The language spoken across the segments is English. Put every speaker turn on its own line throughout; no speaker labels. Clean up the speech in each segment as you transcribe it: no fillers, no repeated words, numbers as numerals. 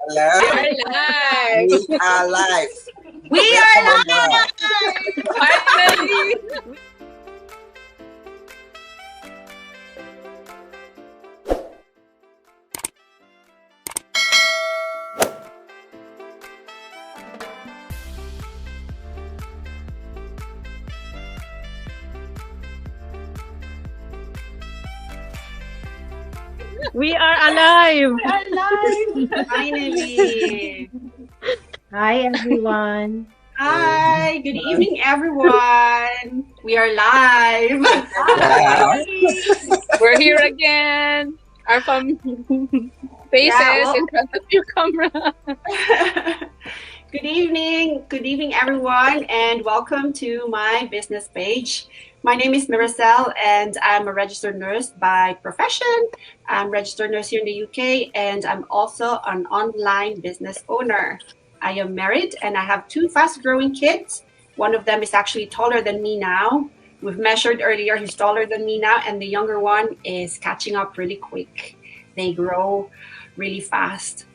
Hello.
We are live.
We are live.
We
Welcome
are
on board.
live!
Finally.
We are alive.
We are live!
Finally.
Hi, everyone.
Hi, good evening, everyone. We are live.
Wow.
We're here again. Our faces in front of your camera.
Good evening, everyone, and welcome to my business page. My name is Miracel, and I'm a registered nurse by profession. I'm a registered nurse here in the UK, and I'm also an online business owner. I am married, and I have two fast-growing kids. One of them is actually taller than me now. We've measured earlier, he's taller than me now, and the younger one is catching up really quick. They grow really fast.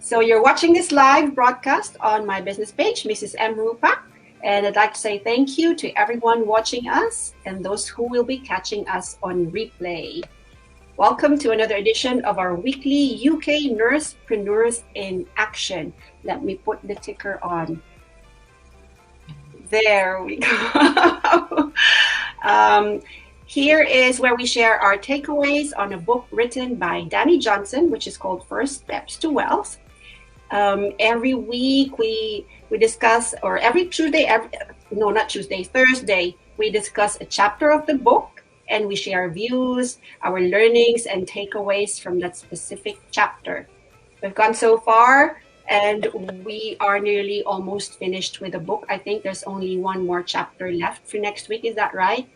So you're watching this live broadcast on my business page, Mrs. M. Rupa, and I'd like to say thank you to everyone watching us and those who will be catching us on replay. Welcome to another edition of our weekly UK NursePreneurs in Action. Let me put the ticker on. There we go. Here is where we share our takeaways on a book written by Danny Johnson, which is called First Steps to Wealth. Every week we discuss, or every Tuesday, Thursday, we discuss a chapter of the book and we share views, our learnings and takeaways from that specific chapter. We've gone so far and we are nearly almost finished with the book. I think there's only one more chapter left for next week. Is that right,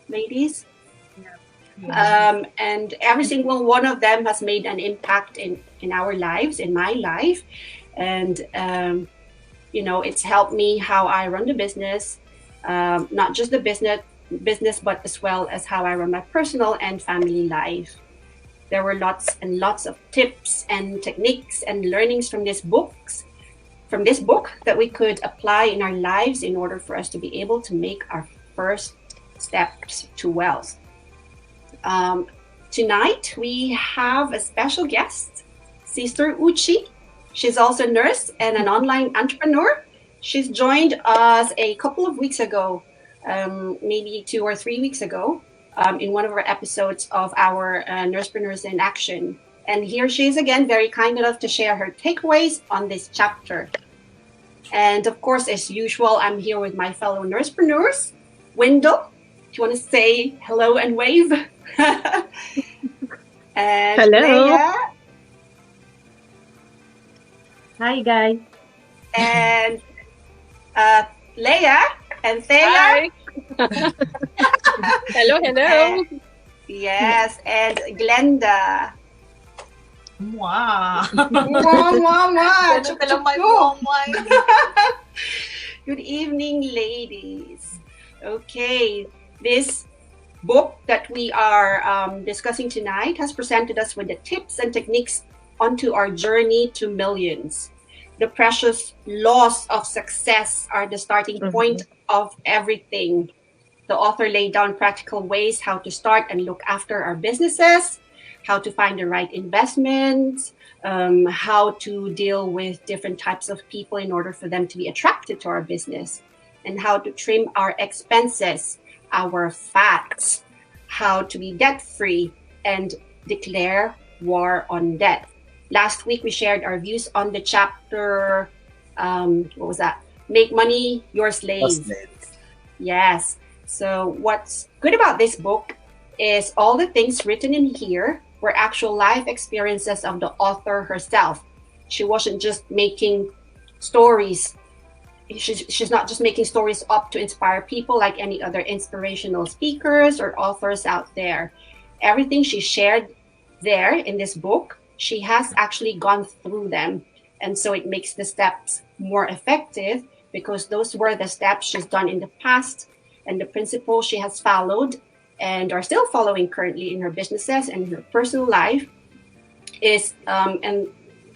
ladies? And every single one of them has made an impact in our lives, in my life. And, it's helped me how I run the business, not just the business, but as well as how I run my personal and family life. There were lots and lots of tips and techniques and learnings from this book that we could apply in our lives in order for us to be able to make our first steps to wealth. Tonight we have a special guest, Sister Uchi. She's also a nurse and an online entrepreneur. She's joined us a couple of weeks ago, maybe 2 or 3 weeks ago, in one of our episodes of our NursePreneurs in Action. And here she is again, very kind enough to share her takeaways on this chapter. And of course, as usual, I'm here with my fellow NursePreneurs. Wendell, do you want to say hello and wave? And
Hello.
Leia,
Hi, guys.
and Leia and Thea.
Hi. Hello.
Yes, and Glenda.
Mwah.
Mwah, mwah, mwah. Chuk, chuk, chuk. Good evening, ladies. Okay, this book that we are discussing tonight has presented us with the tips and techniques onto our journey to millions. The precious laws of success are the starting point of everything. The author laid down practical ways how to start and look after our businesses, how to find the right investments, how to deal with different types of people in order for them to be attracted to our business, and how to trim our expenses, our fats, how to be debt-free, and declare war on debt. Last week, we shared our views on the chapter, what was that? Make Money Your Slave. Yes. So what's good about this book is all the things written in here were actual life experiences of the author herself. She wasn't just making stories. She's not just making stories up to inspire people like any other inspirational speakers or authors out there. Everything she shared there in this book, she has actually gone through them. And so it makes the steps more effective because those were the steps she's done in the past and the principles she has followed and are still following currently in her businesses and her personal life is, and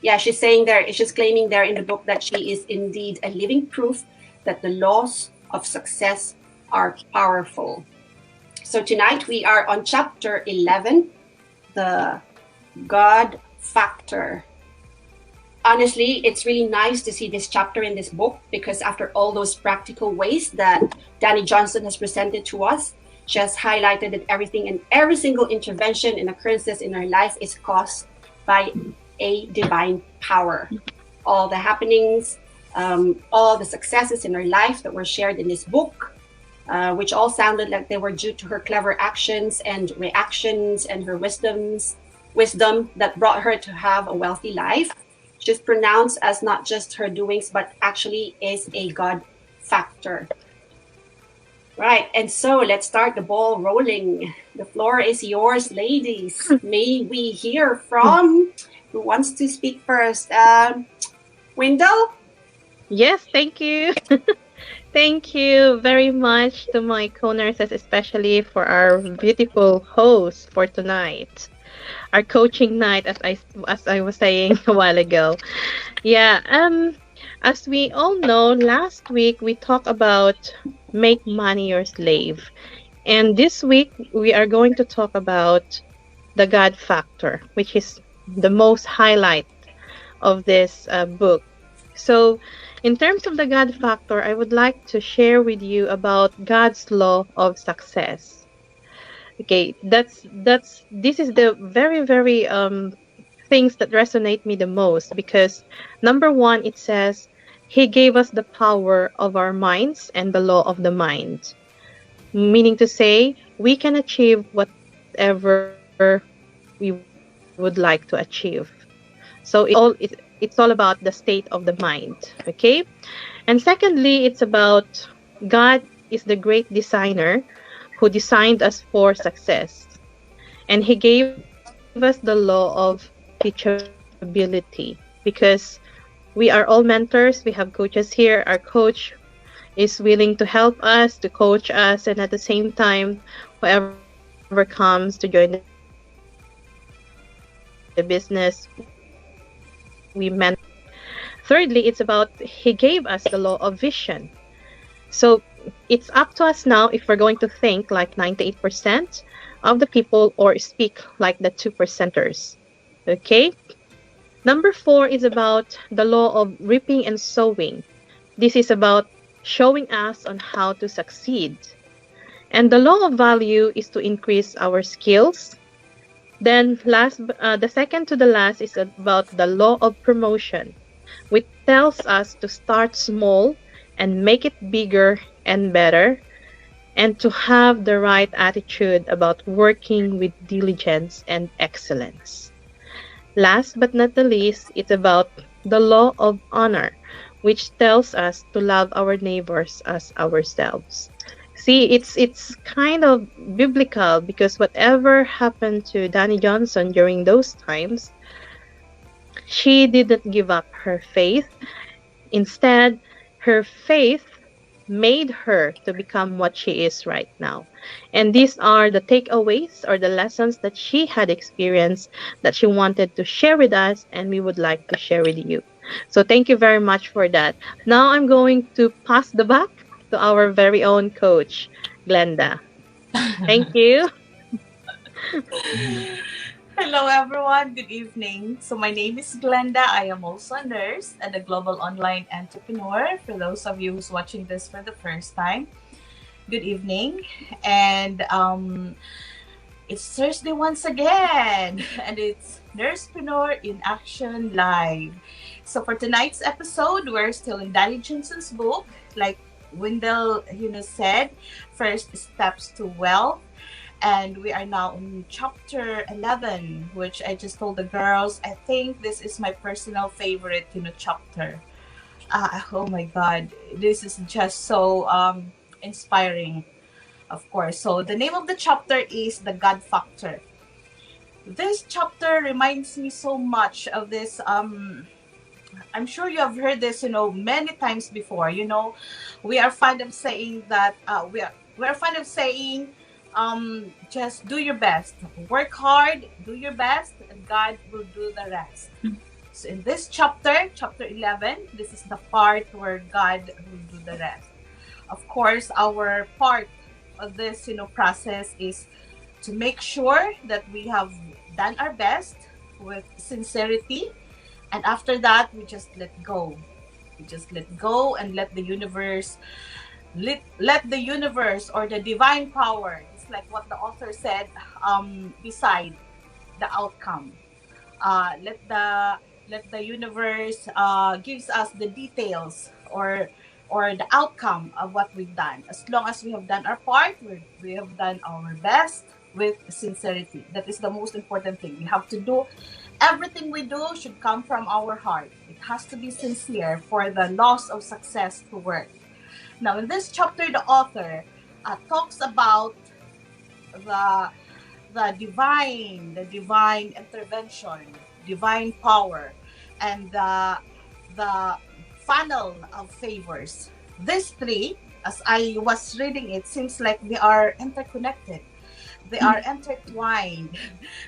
Yeah, she's saying there, she's claiming there in the book that she is indeed a living proof that the laws of success are powerful. So tonight we are on chapter 11, the God factor. Honestly, it's really nice to see this chapter in this book because after all those practical ways that Danny Johnson has presented to us, she has highlighted that everything and every single intervention and occurrences in our life is caused by a divine power. All the happenings, all the successes in her life that were shared in this book, which all sounded like they were due to her clever actions and reactions and her wisdom that brought her to have a wealthy life. She's pronounced as not just her doings, but actually is a God factor. Right, and so let's start the ball rolling. The floor is yours, ladies. May we hear from who wants to speak first? Wendell?
Yes, thank you. Thank you very much to my co-nurses, especially for our beautiful host for tonight. Our coaching night, as I was saying a while ago. Yeah, as we all know, last week we talked about make money your slave. And this week we are going to talk about the God factor, which is the most highlight of this book. So, in terms of the God factor, I would like to share with you about God's law of success. Okay, that's this is the very things that resonate me the most because number one, it says He gave us the power of our minds and the law of the mind, meaning to say we can achieve whatever we would like to achieve. So it's all about the state of the mind. Okay. And secondly, it's about God is the great designer who designed us for success. And He gave us the law of teachability because we are all mentors. We have coaches here. Our coach is willing to help us, to coach us, and at the same time, whoever comes to join the business, we mentor them. Thirdly, it's about He gave us the law of vision. So it's up to us now if we're going to think like 98% of the people or speak like the 2%ers. Okay? Number 4 is about the law of reaping and sowing. This is about showing us on how to succeed. And the law of value is to increase our skills. Then the second to the last is about the law of promotion, which tells us to start small and make it bigger and better, and to have the right attitude about working with diligence and excellence. Last but not the least, it's about the law of honor, which tells us to love our neighbors as ourselves. See, it's kind of biblical because whatever happened to Danny Johnson during those times, she didn't give up her faith. Instead, her faith made her to become what she is right now. And these are the takeaways or the lessons that she had experienced that she wanted to share with us, and we would like to share with you. So, thank you very much for that. Now, I'm going to pass the back to our very own coach, Glenda. Thank you.
Hello, everyone. Good evening. So, my name is Glenda. I am also a nurse and a global online entrepreneur. For those of you who's watching this for the first time, good evening. And it's Thursday once again, and it's NursePreneur in Action Live. So, for tonight's episode, we're still in Danny Johnson's book, like Wendell, said, First Steps to Wealth. And we are now on chapter 11, which I just told the girls, I think this is my personal favorite, chapter. Oh my God, this is just so inspiring, of course. So the name of the chapter is The God Factor. This chapter reminds me so much of this. I'm sure you have heard this, many times before. We are fond of saying that we are fond of saying, just do your best, work hard, do your best, and God will do the rest. So in this chapter, chapter 11, this is the part where God will do the rest. Of course, our part of this, process is to make sure that we have done our best with sincerity, and after that, we just let go. We just let go and let the universe, let the universe or the divine power, it's like what the author said, decide the outcome. Let the universe gives us the details or the outcome of what we've done. As long as we have done our part, we have done our best with sincerity. That is the most important thing. We have to do everything we do should come from our heart. It has to be sincere for the loss of success to work. Now, in this chapter, the author talks about the divine intervention, divine power, and the funnel of favors. These three, as I was reading it, seems like they are interconnected. They are intertwined.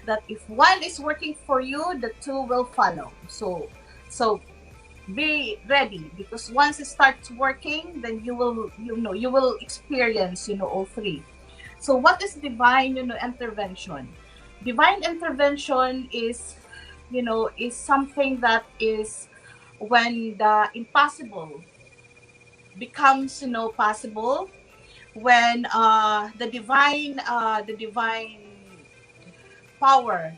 That if one is working for you, the two will follow. So be ready, because once it starts working, then you will experience all three. So what is divine intervention? Divine intervention is something that is when the impossible becomes possible, when the divine power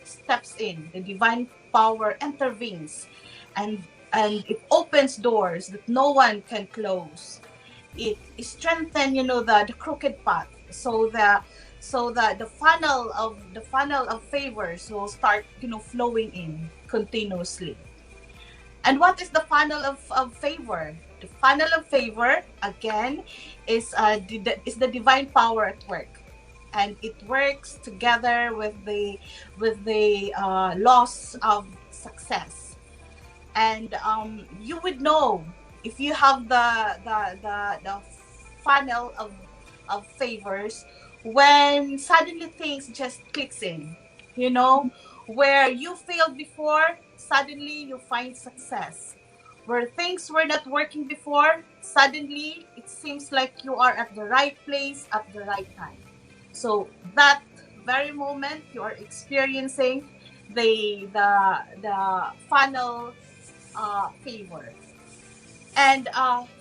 steps in, the divine power intervenes, and it opens doors that no one can close. It strengthens the crooked path, so the funnel of favors will start flowing in continuously. And what is the funnel of favor? The funnel of favor, again, is the divine power at work, and it works together with the loss of success. And you would know if you have the funnel of favors, when suddenly things just clicks in, where you failed before, suddenly you find success. Where things were not working before, suddenly it seems like you are at the right place at the right time. So that very moment you are experiencing the funnel favor. And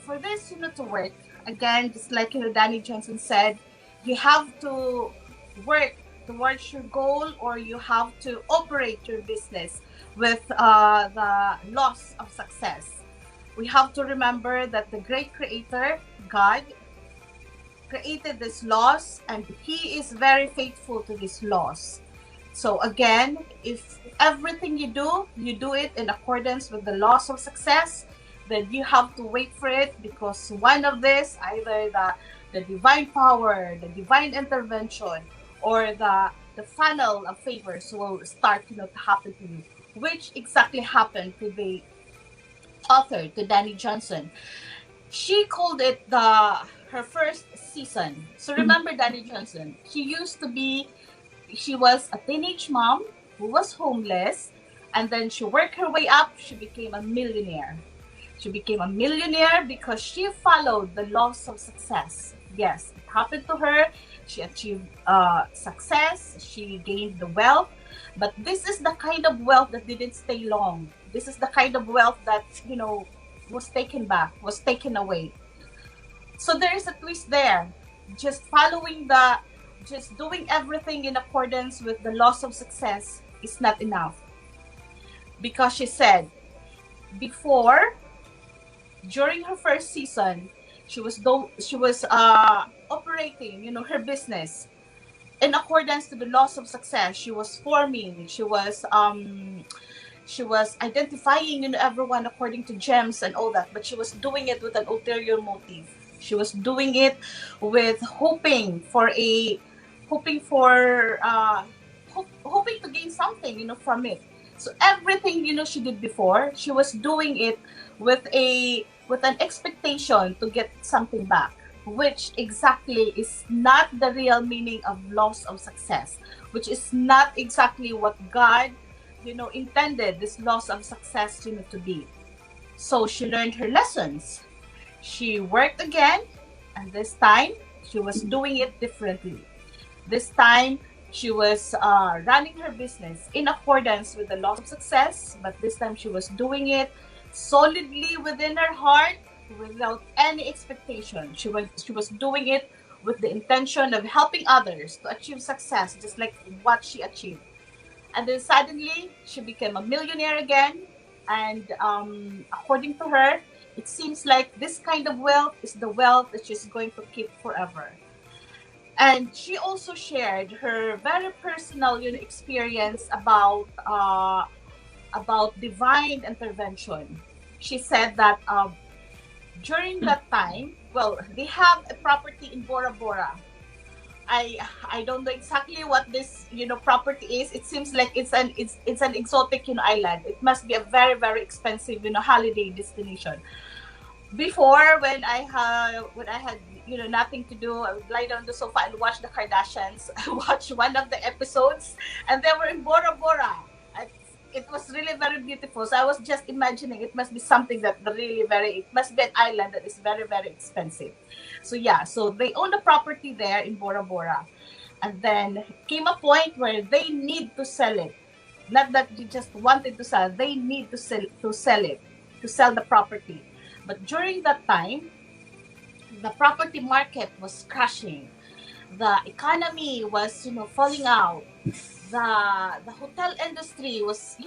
for this to work, again, just like Danny Johnson said, you have to work towards your goal, or you have to operate your business with the loss of success. We have to remember that the great creator, God, created this loss, and he is very faithful to this loss. So again, if everything you do it in accordance with the laws of success, then you have to wait for it, because one of this, either the divine power, the divine intervention, or the funnel of favors will start to happen to you, which exactly happened to the author, to Danny Johnson. She called it her first season. So remember Danny Johnson, she was a teenage mom who was homeless, and then she worked her way up. She became a millionaire. She became a millionaire because she followed the laws of success. Yes, it happened to her. She achieved success. She gained the wealth. But this is the kind of wealth that didn't stay long. This is the kind of wealth that, was taken back, was taken away. So there is a twist there. Just doing everything in accordance with the laws of success is not enough. Because she said, before, during her first season, she was operating, her business in accordance to the laws of success. She was forming. She was identifying, everyone according to gems and all that. But she was doing it with an ulterior motive. She was doing it with hoping to gain something, from it. So everything, she did before, she was doing it with an expectation to get something back, which exactly is not the real meaning of loss of success, which is not exactly what God intended this loss of success, to be. So she learned her lessons. She worked again, and this time she was doing it differently. This time she was running her business in accordance with the laws of success, but this time she was doing it solidly within her heart without any expectation. She was doing it with the intention of helping others to achieve success, just like what she achieved. And then suddenly she became a millionaire again. And according to her, it seems like this kind of wealth is the wealth that she's going to keep forever. And she also shared her very personal, experience about divine intervention. She said that during that time, well, they have a property in Bora Bora. I don't know exactly what this property is. It seems like it's an exotic island. It must be a very very expensive holiday destination. Before, when I had nothing to do, I would lie down on the sofa and watch the Kardashians. I watched one of the episodes, and they were in Bora Bora. It was really very beautiful. So I was just imagining it must be something that really it must be an island that is very very expensive. So yeah, so they own the property there in Bora Bora, and then came a point where they need to sell it. Not that they just wanted to sell; they need to sell it, to sell the property. But during that time, the property market was crashing. The economy was, falling out. The hotel industry was,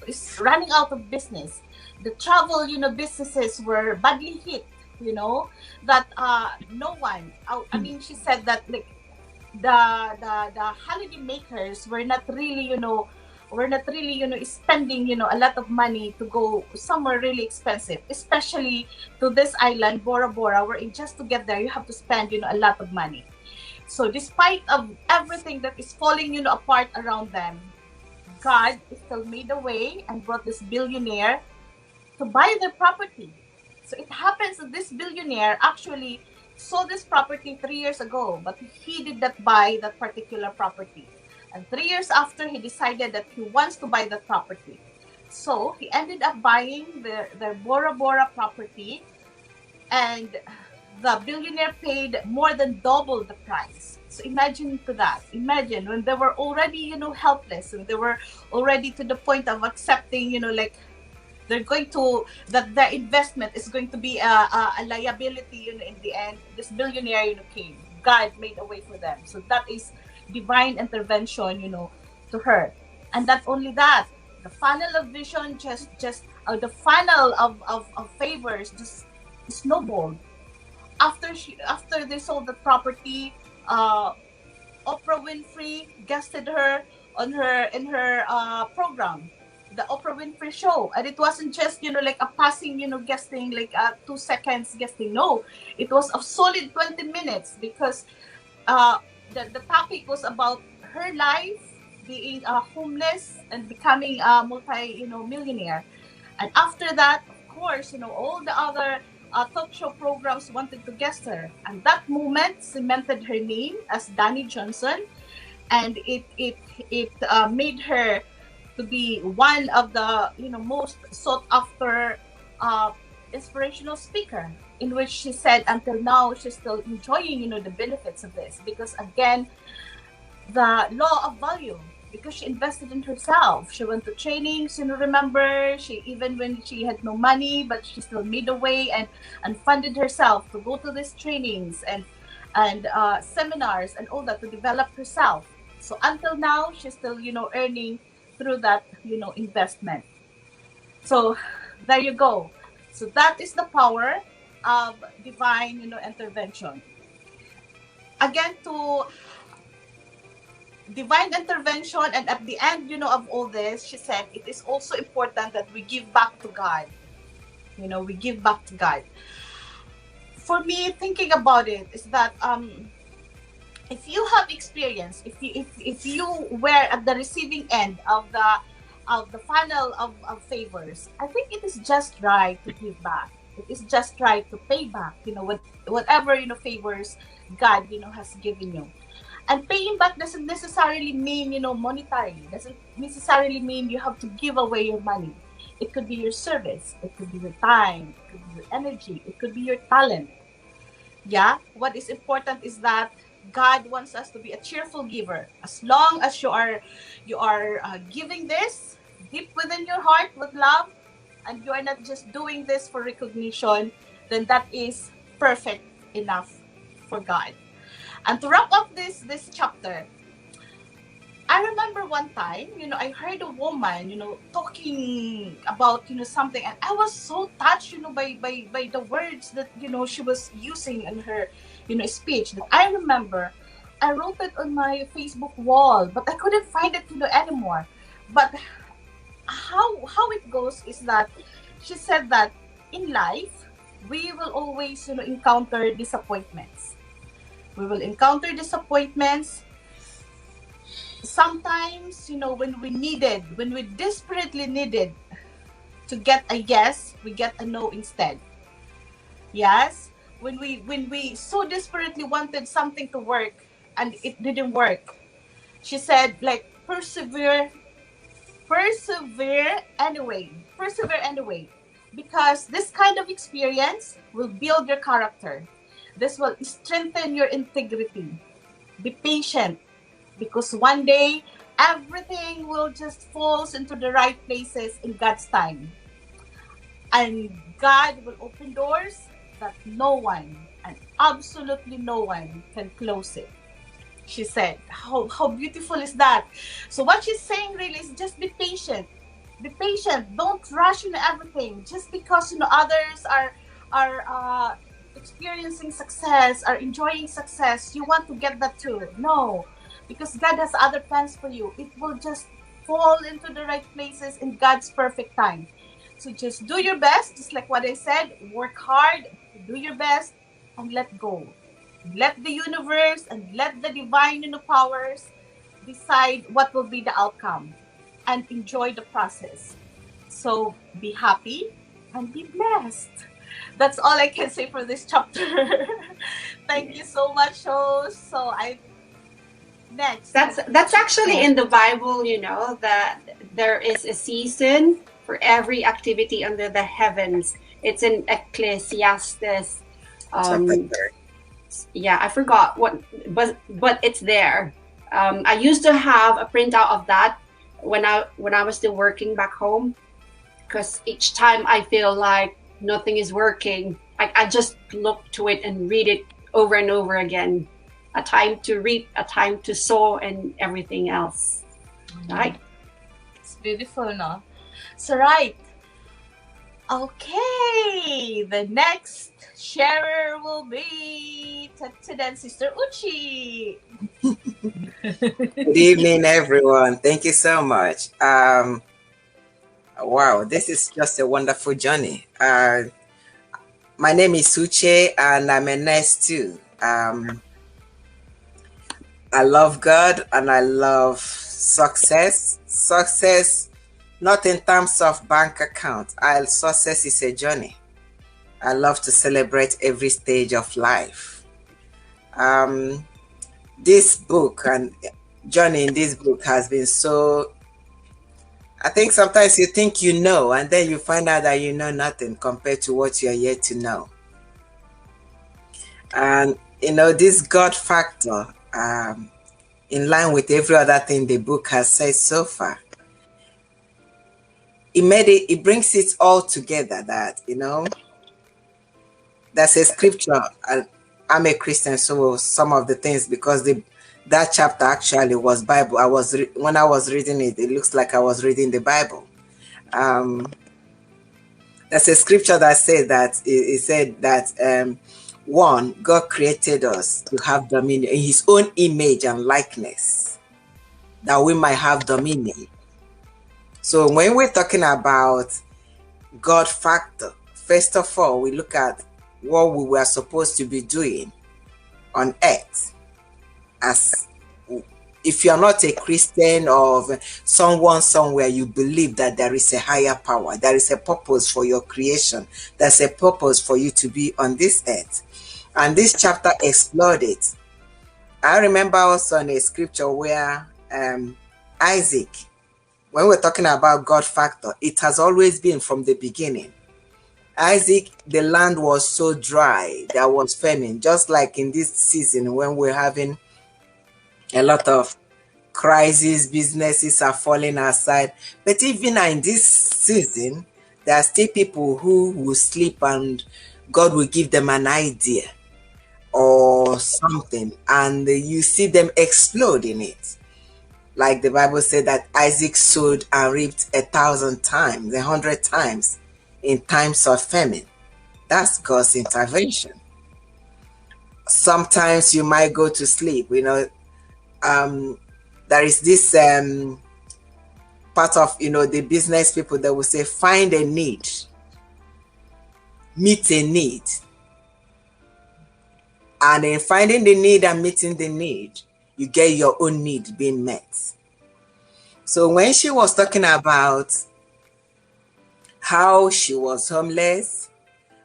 is running out of business. The travel, businesses were badly hit. That no one. I mean, she said that like the holiday makers were not really, spending, a lot of money to go somewhere really expensive, especially to this island, Bora Bora, where just to get there, you have to spend, a lot of money. So despite of everything that is falling, apart around them, God still made a way and brought this billionaire to buy their property. So it happens that this billionaire actually saw this property 3 years ago, but he did not buy that particular property. And 3 years after, he decided that he wants to buy that property. So he ended up buying the Bora Bora property, and the billionaire paid more than double the price. So imagine to that. Imagine when they were already, helpless, and they were already to the point of accepting, like they're going to, that their investment is going to be a liability, in the end. This billionaire, came. God made a way for them. So that is divine intervention, to her. And not only that, the funnel of vision the funnel of favors just snowballed. After they sold the property, Oprah Winfrey guested her in her program, the Oprah Winfrey Show. And it wasn't just like a passing guesting, like 2 seconds guesting. No, it was a solid 20 minutes, because the topic was about her life being homeless and becoming a millionaire. And after that, of course, all the other talk show programs wanted to guest her. And that moment cemented her name as Danny Johnson. And it made her to be one of the most sought after inspirational speaker, in which she said until now she's still enjoying the benefits of this, because again, the law of value, because she invested in herself. She went to trainings, remember, she, even when she had no money, but she still made a way and funded herself to go to these trainings and seminars and all that to develop herself. So until now, she's still earning through that investment. So there you go. So that is the power of divine intervention. Again, to divine intervention, and at the end of all this, she said it is also important that we give back to God. We give back to God. For me, thinking about it is that if you have experience, if you were at the receiving end of the funnel of favors, I think it is just right to give back. It is just right to pay back, whatever favors God has given you. And paying back doesn't necessarily mean, monetary. Doesn't necessarily mean you have to give away your money. It could be your service. It could be your time. It could be your energy. It could be your talent. Yeah. What is important is that God wants us to be a cheerful giver. As long as you are giving this deep within your heart with love, and you are not just doing this for recognition, then that is perfect enough for God. And to wrap up this chapter, I remember one time, I heard a woman, talking about, something, and I was so touched, by the words that, she was using in her, speech, that I remember I wrote it on my Facebook wall, but I couldn't find it, anymore. But how it goes is that she said that in life, we will always, encounter disappointments. We will encounter disappointments. Sometimes, when we desperately needed to get a yes, we get a no instead. Yes, when we so desperately wanted something to work and it didn't work. She said, like, persevere anyway, because this kind of experience will build your character. This will strengthen your integrity. Be patient, because one day everything will just falls into the right places in God's time, and God will open doors that no one, and absolutely no one, can close it. She said, how beautiful is that? So what she's saying really is just be patient. Be patient. Don't rush into everything just because others are experiencing success, are enjoying success. You want to get that too. No, because God has other plans for you. It will just fall into the right places in God's perfect time. So just do your best, just like what I said. Work hard, do your best, and let go. Let the universe and let the divine powers decide what will be the outcome, and enjoy the process. So be happy and be blessed. That's all I can say for this chapter. Thank you so much, host. So next.
That's actually in the Bible, that there is a season for every activity under the heavens. It's in Ecclesiastes. Yeah, I forgot what, but it's there. I used to have a printout of that when I was still working back home, because each time I feel like nothing is working, I just look to it and read it over and over again. A time to reap, a time to sow, and everything else. Right?
It's beautiful, no? So right. Okay, the next sharer will be Tatidan Sister Uchi.
Good evening, everyone. Thank you so much. Wow, this is just a wonderful journey. My name is Uche, and I'm a nurse too. I love God and I love success. Success, not in terms of bank account. Success is a journey. I love to celebrate every stage of life. This book and journey in this book has been so, I think sometimes you think you know, and then you find out that you know nothing compared to what you're yet to know. And this God factor, in line with every other thing the book has said so far, it brings it all together that, that's a scripture. I'm a Christian, so some of the things, because that chapter actually was Bible. When I was reading it, it looks like I was reading the Bible. There's a scripture that said that it said that one, God created us to have dominion in His own image and likeness, that we might have dominion. So when we're talking about God factor, first of all, we look at what we were supposed to be doing on earth. As if you're not a Christian or someone somewhere, you believe that there is a higher power, there is a purpose for your creation, there's a purpose for you to be on this earth. And this chapter explored it. I remember also in a scripture where Isaac, when we're talking about God factor, it has always been from the beginning. Isaac, the land was so dry, there was famine, just like in this season when we're having a lot of crises, businesses are falling aside. But even in this season, there are still people who will sleep and God will give them an idea or something, and you see them explode in it. Like the Bible said that Isaac sowed and reaped 1,000 times, 100 times in times of famine. That's God's intervention. Sometimes you might go to sleep, there is this part of the business people that will say find a need, meet a need, and in finding the need and meeting the need, you get your own need being met. So when she was talking about how she was homeless,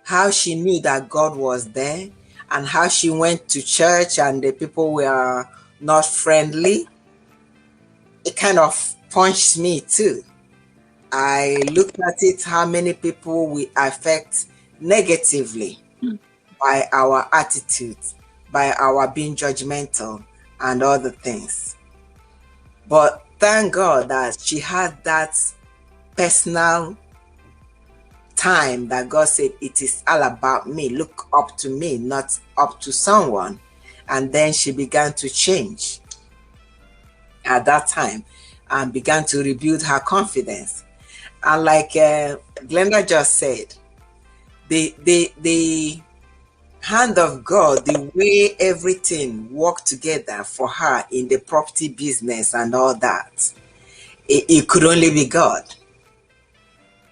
how she knew that God was there, and how she went to church and the people were not friendly, it kind of punched me too. I looked at it, how many people we affect negatively by our attitudes, by our being judgmental and other things. But thank God that she had that personal time that God said, it is all about me. Look up to me, not up to someone. And then she began to change at that time and began to rebuild her confidence. And like Glenda just said, the hand of God, the way everything worked together for her in the property business and all that, it could only be God.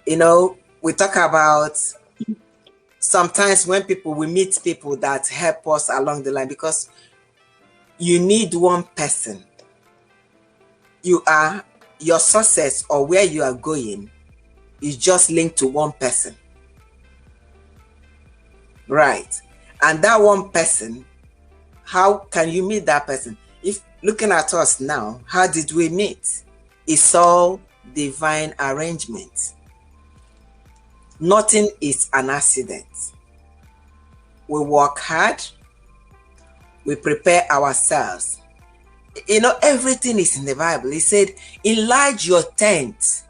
We talk about sometimes when we meet people that help us along the line, because you need one person. Your success or where you are going is just linked to one person. Right. And that one person, how can you meet that person? If looking at us now, how did we meet? It's all divine arrangement. Nothing is an accident. We work hard. We prepare ourselves. Everything is in the Bible. It said, enlarge your tent,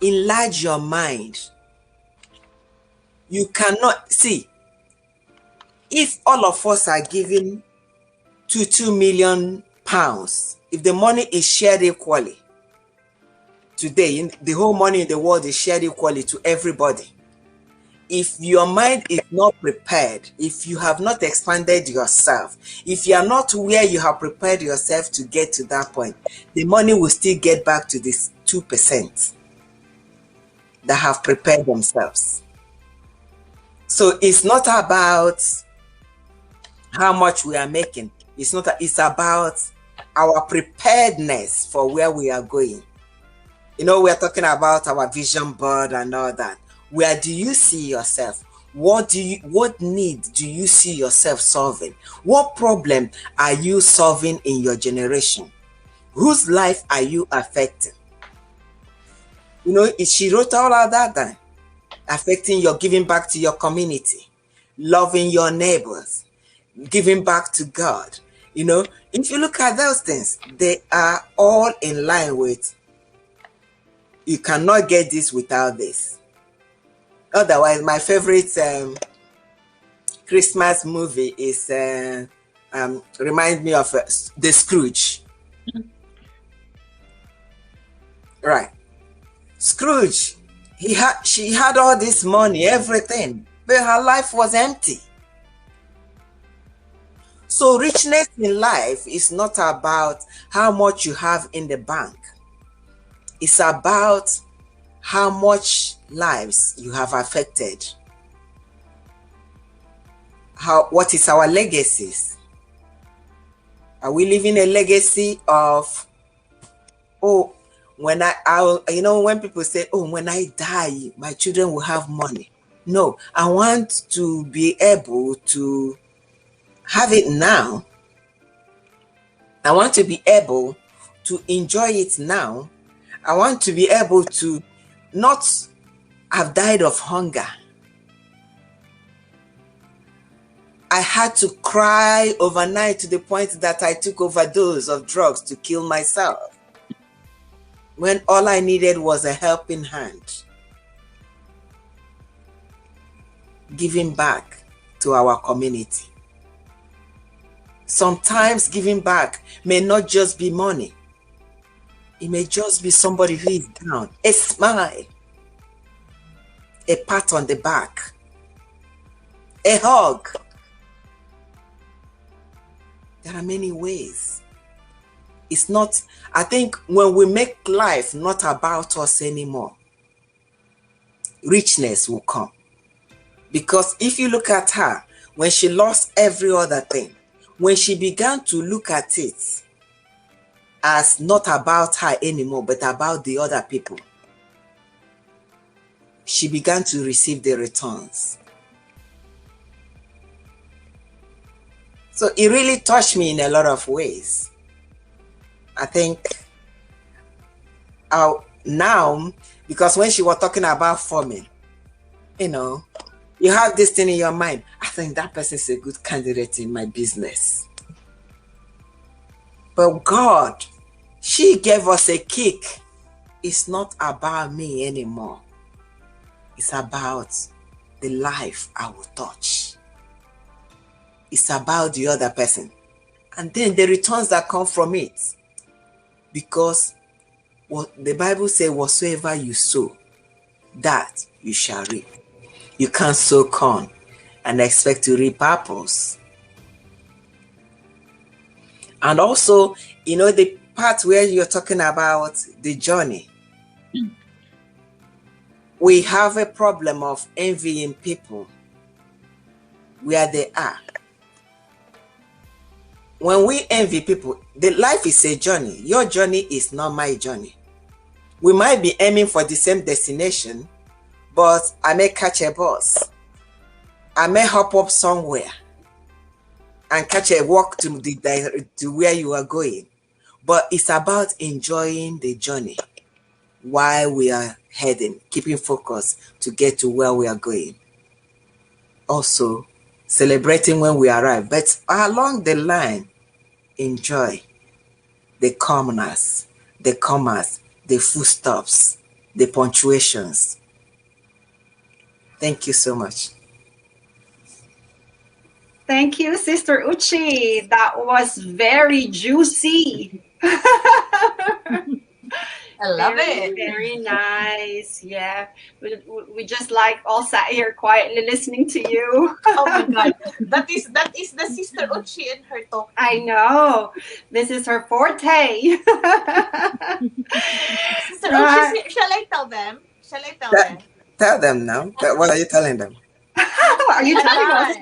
enlarge your mind. You cannot see, if all of us are giving £2 million, if the money is shared equally, today, the whole money in the world is shared equally to everybody. If your mind is not prepared, if you have not expanded yourself, if you are not where you have prepared yourself to get to that point, the money will still get back to this 2% that have prepared themselves. So it's not about how much we are making. It's about our preparedness for where we are going. We're talking about our vision board and all that. Where do you see yourself? What need do you see yourself solving? What problem are you solving in your generation? Whose life are you affecting? She wrote all of that down. Affecting your giving back to your community, loving your neighbors, giving back to God. If you look at those things, they are all in line with, you cannot get this without this. Otherwise, my favorite Christmas movie is reminds me of the Scrooge. Right. Scrooge, she had all this money, everything, but her life was empty. So richness in life is not about how much you have in the bank. It's about how much lives you have affected. What is our legacies? Are we leaving a legacy of, when when people say, when I die, my children will have money. No, I want to be able to have it now I want to be able to enjoy it now. I want to be able to not have died of hunger. I had to cry overnight to the point that I took overdose of drugs to kill myself, when all I needed was a helping hand. Giving back to our community. Sometimes giving back may not just be money. It may just be somebody who is down. A smile, a pat on the back, a hug. There are many ways. It's not, I think when we make life not about us anymore, richness will come. Because if you look at her, when she lost every other thing, when she began to look at it as not about her anymore, but about the other people, she began to receive the returns. So it really touched me in a lot of ways. I think now, because when she was talking about farming, you know, you have this thing in your mind. I think that person is a good candidate in my business. But God, she gave us a kick. It's not about me anymore. It's about the life I will touch. It's about the other person. And then the returns that come from it. Because what the Bible says, whatsoever you sow, that you shall reap. You can't sow corn and expect to reap apples. And also, you know, the part where you're talking about the journey. We have a problem of envying people where they are. When we envy people, the life is a journey. Your journey is not my journey. We might be aiming for the same destination, but I may catch a bus. I may hop up somewhere and catch a walk to where you are going. But it's about enjoying the journey while we are heading, keeping focus to get to where we are going. Also, celebrating when we arrive, but along the line, enjoy the commoners, the commas, the footsteps, the punctuations. Thank you so much.
Thank you, Sister Uchi. That was very juicy.
I love it.
Very nice. Yeah. We just like all sat here quietly listening to you.
Oh my God. That is the Sister Uchi and her talk.
I know. This is her forte.
Sister Uchi, shall I tell them? Shall I tell them?
Tell them now. What are you telling them?
Are you telling us?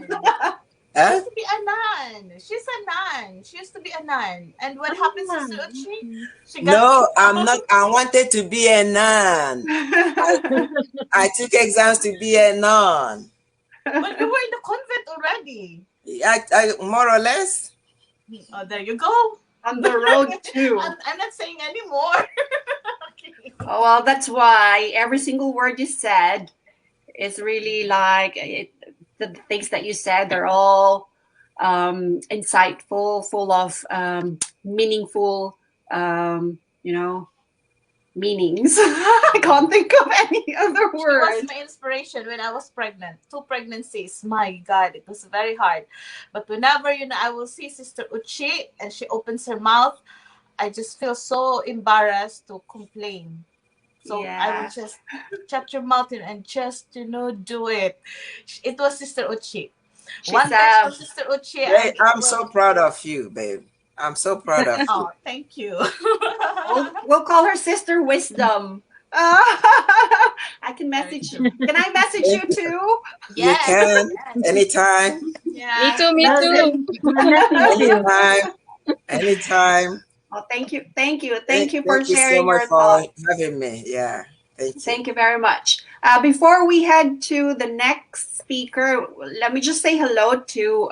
She used to be a nun. She's a nun. She used to be a nun. And what happens, Sister Uchi?
No, I'm not. I wanted to be a nun. I took exams to be a nun.
But you were in the convent already.
I more or less.
Oh, there you go.
On the road too.
I'm not saying anymore.
Okay. Oh, well, that's why every single word you said is really like the things that you said. They're all insightful, full of meaningful, meanings. I can't think of any other word.
She was my inspiration when I was pregnant. 2 pregnancies. My God, it was very hard. But whenever, I will see Sister Uchi and she opens her mouth, I just feel so embarrassed to complain. So I will just shut your mouth and just, do it. It was Sister Uchi. One text from Sister Uchi.
Hey, I'm so proud of you, babe. I'm so proud of you.
Oh, thank you.
We'll call her Sister Wisdom. I can message you. Can I message you too?
Yes. You can. Yes. Anytime.
Yeah. Me too.
Anytime.
Oh, thank you for sharing
so much
your thoughts.
for having me. Yeah. Thank you.
Thank you very much. Before we head to the next speaker, let me just say hello to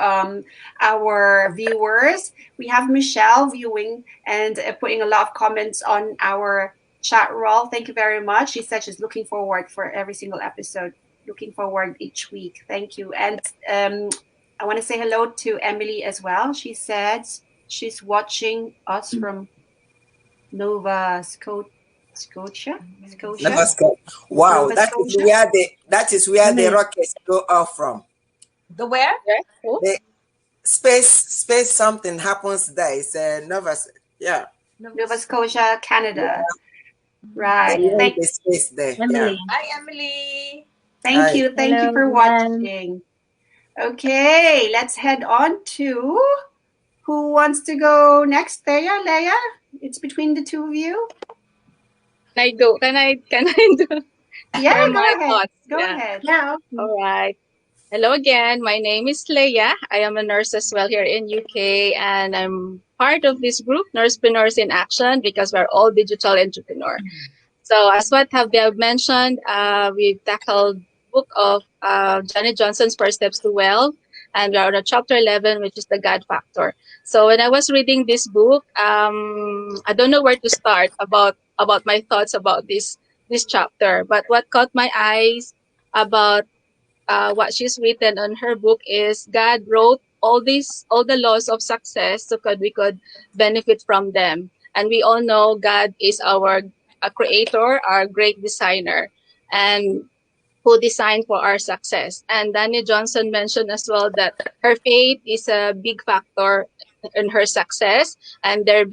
our viewers. We have Michelle viewing and putting a lot of comments on our chat roll. Thank you very much. She said she's looking forward for every single episode, looking forward each week. Thank you. And I want to say hello to Emily as well. She said she's watching us from Nova Scotia.
Nova Scotia. Wow,
Nova
that
Scotia.
is where the rockets go off from.
The where?
The space something happens there. It's
Nova Scotia, Canada. Right.
The space there.
Emily.
Yeah.
Hi, Emily.
Thank
Hi.
you. Thank you for watching. Okay, let's head on to who wants to go next? Leia? It's between the two of you.
Can I do?
Yeah,
Share
go
my
ahead.
thoughts?
Go
Yeah.
ahead.
Yeah. All right. Hello again. My name is Leia. I am a nurse as well here in UK, and I'm part of this group, NursePreneurs in Action, because we're all digital entrepreneurs. So as what they have mentioned, we've tackled book of Janet Johnson's First Steps to Wealth, and we're on chapter 11, which is the God Factor. So when I was reading this book, I don't know where to start about my thoughts about this chapter. But what caught my eyes about what she's written on her book is God wrote all the laws of success so we could benefit from them. And we all know God is our creator, our great designer, and who designed for our success. And Danny Johnson mentioned as well that her faith is a big factor in her success, and their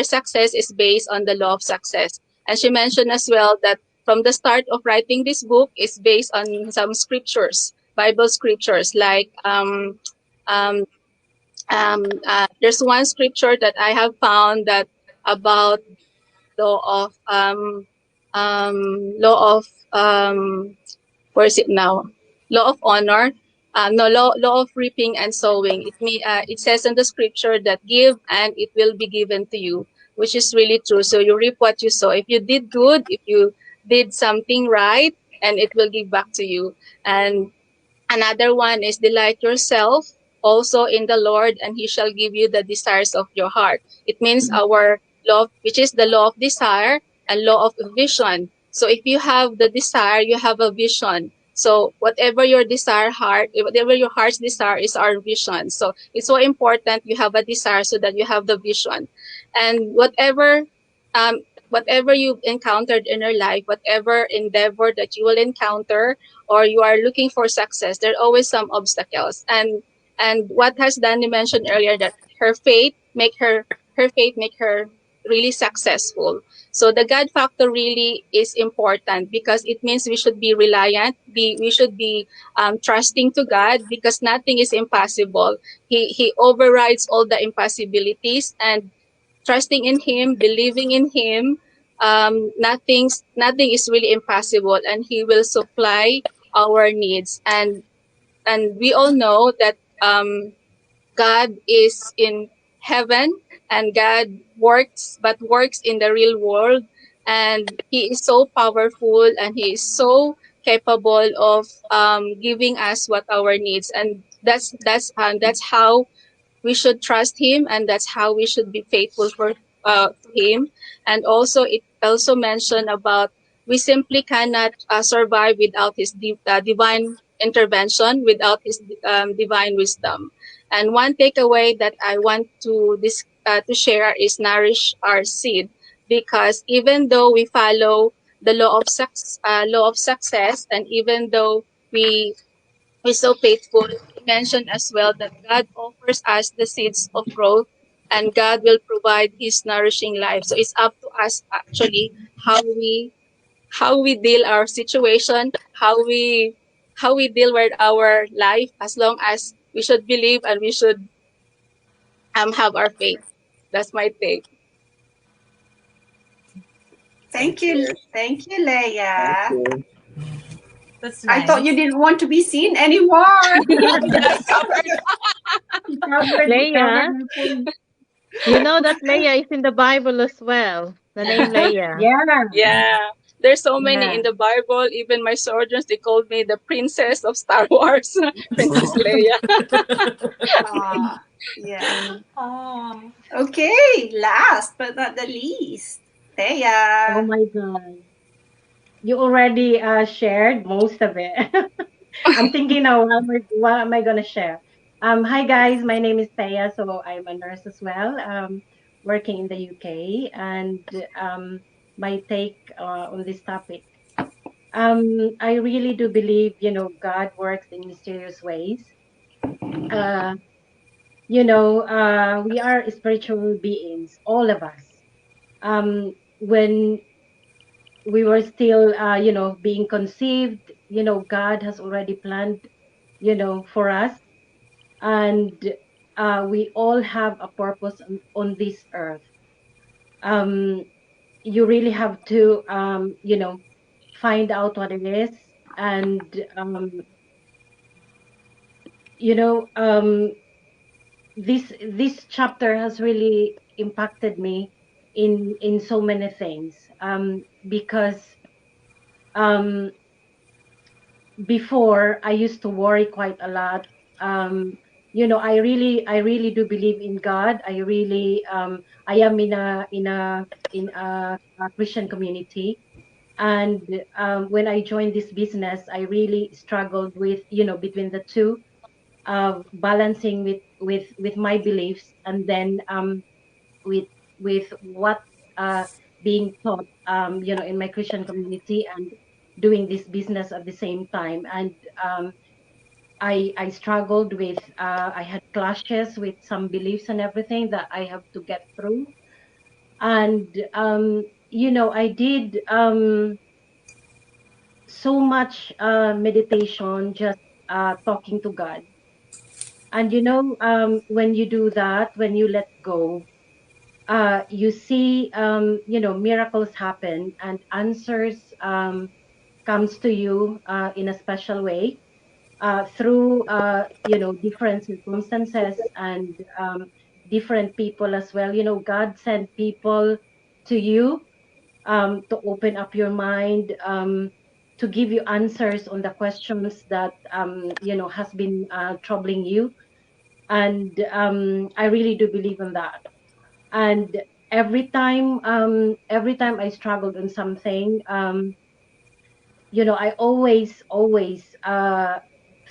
success is based on the law of success. And she mentioned as well that from the start of writing this book is based on some scriptures, Bible scriptures, like there's one scripture that I have found that about law of law of where is it now? Law of honor. No, law of reaping and sowing. It says in the scripture that give and it will be given to you, which is really true. So you reap what you sow. If you did good, if you did something right, and it will give back to you. And another one is delight yourself also in the Lord, and He shall give you the desires of your heart. It means our law, which is the law of desire and law of vision. So if you have the desire, you have a vision. So whatever your whatever your heart's desire is our vision. So it's so important you have a desire so that you have the vision. And whatever you've encountered in your life, whatever endeavor that you will encounter, or you are looking for success, there are always some obstacles. And what has Danny mentioned earlier, that her faith make her really successful. So the God factor really is important because it means we should be reliant. We should be trusting to God because nothing is impossible. He overrides all the impossibilities, and trusting in Him, believing in Him, nothing is really impossible, and He will supply our needs. And we all know that God is in heaven, and God works in the real world, and He is so powerful, and He is so capable of giving us what our needs. And that's how we should trust Him, and that's how we should be faithful to Him. And also, it also mentioned about we simply cannot survive without His divine intervention, without His divine wisdom. And one takeaway that I want to share is nourish our seed, because even though we follow the law of success, and even though we're so faithful, he mentioned as well that God offers us the seeds of growth, and God will provide His nourishing life. So it's up to us actually how we deal our situation, how we deal with our life, as long as we should believe and we should have our faith. That's my take.
Thank you. Thank you, Leia.
Thank you.
That's nice.
I thought you didn't want to be seen anymore.
Leia, you know that Leia is in the Bible as well. The name Leia.
Yeah. There's so many
Yeah.
in the Bible. Even my soldiers, they called me the princess of Star Wars, Princess Leia.
Ah, yeah.
Mm.
Ah.
Okay, last but not the least,
Oh
Thea.
my God. You already shared most of it. I'm thinking now, what am I gonna share? Hi guys, my name is Thea, so I'm a nurse as well, working in the UK, and my take on this topic. I really do believe, God works in mysterious ways. Uh, we are spiritual beings, all of us. When we were still, being conceived, God has already planned, for us, and we all have a purpose on this earth. Um, you really have to, find out what it is, and you know, um, this chapter has really impacted me in so many things. Because um, before I used to worry quite a lot. I really do believe in God. I am in a Christian community, and when I joined this business, I really struggled with, between the two, balancing with my beliefs, and then with what uh, being taught, in my Christian community, and doing this business at the same time. And um, I struggled with, I had clashes with some beliefs and everything that I have to get through. And I did so much meditation, just talking to God. And when you do that, when you let go, you see, miracles happen, and answers comes to you in a special way, through, different circumstances, and different people as well. God sent people to you, to open up your mind, to give you answers on the questions that, has been troubling you. And I really do believe in that. And every time I struggled in something, I always,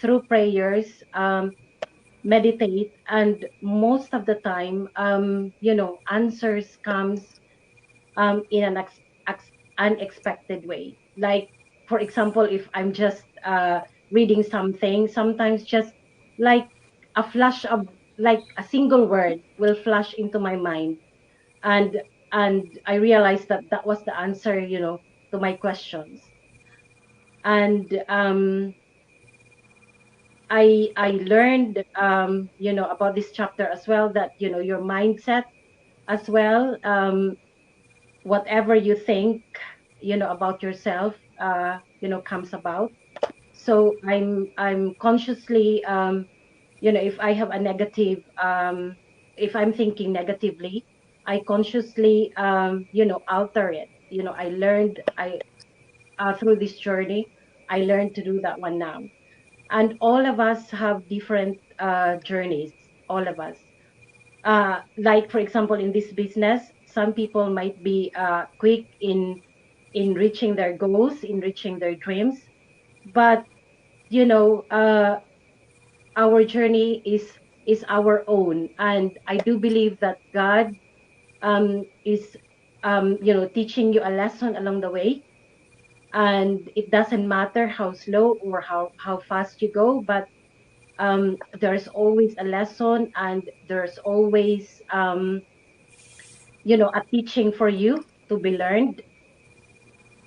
through prayers, meditate, and most of the time, answers comes in an unexpected way. Like, for example, if I'm just reading something, sometimes just like a flash of, like a single word will flash into my mind, and I realized that that was the answer, to my questions. And I learned, about this chapter as well, that, your mindset as well, whatever you think, about yourself, comes about. So I'm consciously, if I have a negative, if I'm thinking negatively, I consciously, alter it. I learned, I through this journey, I learned to do that one now. And all of us have different journeys, all of us. Like, for example, in this business, some people might be quick in reaching their goals, in reaching their dreams. But our journey is our own, and I do believe that God is, teaching you a lesson along the way. And it doesn't matter how slow or how fast you go, but there's always a lesson, and there's always, a teaching for you to be learned.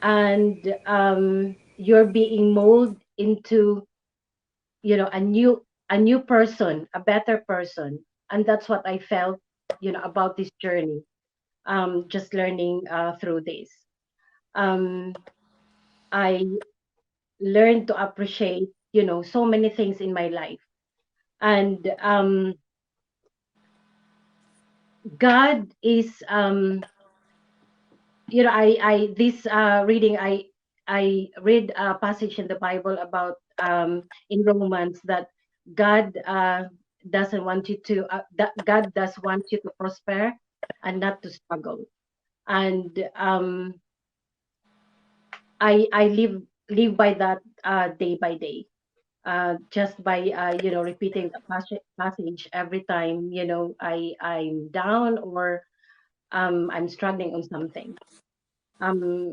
And you're being molded into, a new person, a better person. And that's what I felt, about this journey, just learning through this. um I learned to appreciate, so many things in my life. And God is,
I this reading, I read a passage in the Bible about in Romans that God doesn't want you to that God does want you to prosper and not to struggle. And I live by that day by day. Just by repeating the passage every time I'm down or I'm struggling on something.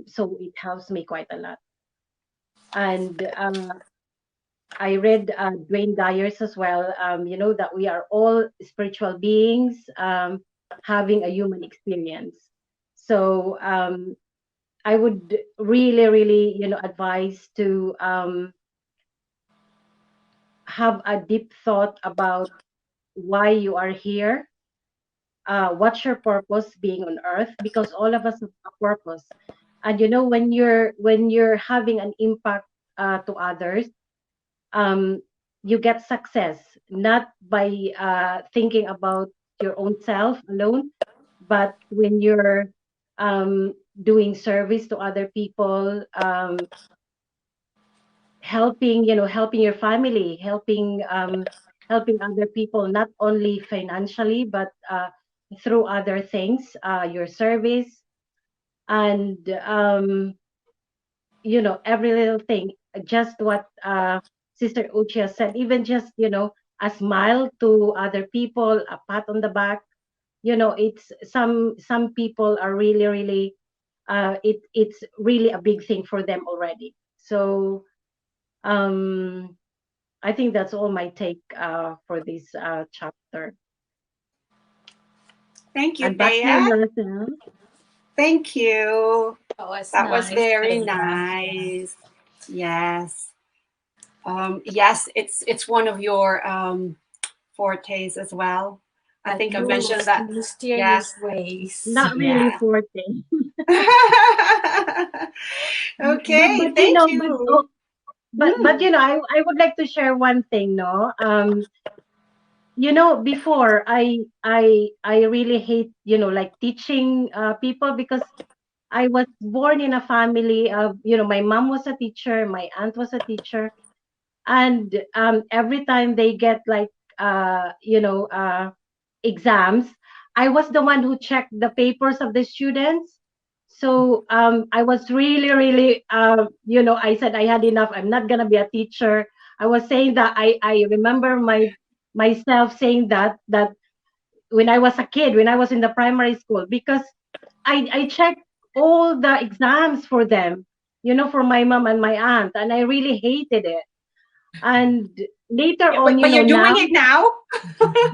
So it helps me quite a lot. And I read Dwayne Dyer's as well. That we are all spiritual beings having a human experience. So I would really, really, advise to have a deep thought about why you are here. What's your purpose being on earth? Because all of us have a purpose. And when you're having an impact to others, um, you get success not by thinking about your own self alone, but when you're doing service to other people, helping your family, helping other people, not only financially but through other things, your service, and every little thing, just what Sister Uchia said, even just a smile to other people, a pat on the back. It's some people are really, really it's really a big thing for them already. So um I think that's all my take for this chapter.
Thank you,
And back to you,
Thea.
Marcel.
Thank you.
That was
That was
nice,
very
Glenda.
nice. Yes. Yes, it's one of your fortes as well. I
At
think I mentioned
Lou's
that. Yeah.
mysterious ways.
Not really
Yeah.
forte.
Okay,
But
thank
but
you.
oh, but
Mm.
I would like to share one thing, no. Before I really hate, like teaching people, because I was born in a family of, my mom was a teacher, my aunt was a teacher, and every time they get like exams, I was the one who checked the papers of the students. So I was really, really, I said I had enough. I'm not gonna be a teacher. I was saying that I remember myself saying that when I was a kid, when I was in the primary school, because I checked all the exams for them, for my mom and my aunt, and I really hated it. And later
Yeah,
on,
but you're
now,
doing it now.